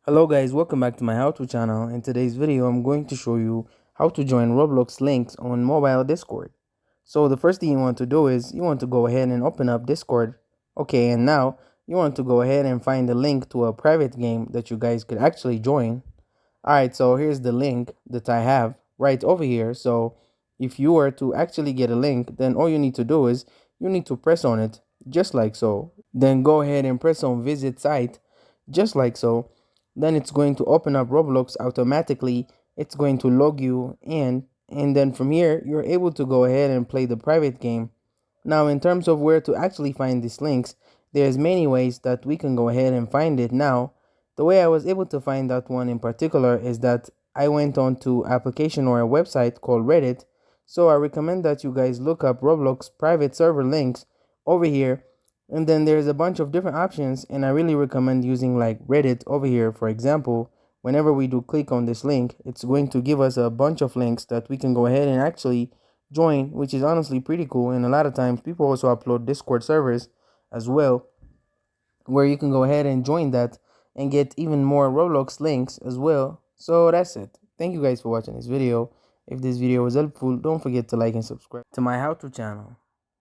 Hello guys, welcome back to my how-to channel. In today's video, I'm going to show you how to join Roblox links on mobile Discord. So the first thing you want to do is you want to go ahead and open up Discord. Okay, and now you want to go ahead and find the link to a private game that you guys could actually join. Alright, so here's the link that I have right over here. So if you were to actually get a link, then all you need to do is you need to press on it just like so. Then go ahead and press on visit site just like so. Then it's going to open up Roblox automatically. It's going to log you in, and then from here you're able to go ahead and play the private game. Now in terms of where to actually find these links, there's many ways that we can go ahead and find it. Now the way I was able to find that one in particular is that I went on to application or a website called Reddit. So I recommend that you guys look up Roblox private server links over here, and then there's a bunch of different options, and I really recommend using like Reddit over here. For example, whenever we do click on this link, it's going to give us a bunch of links that we can go ahead and actually join, which is honestly pretty cool. And a lot of times people also upload Discord servers as well, where you can go ahead and join that and get even more Roblox links as well. So that's it. Thank you guys for watching this video. If this video was helpful, don't forget to like and subscribe to my how-to channel.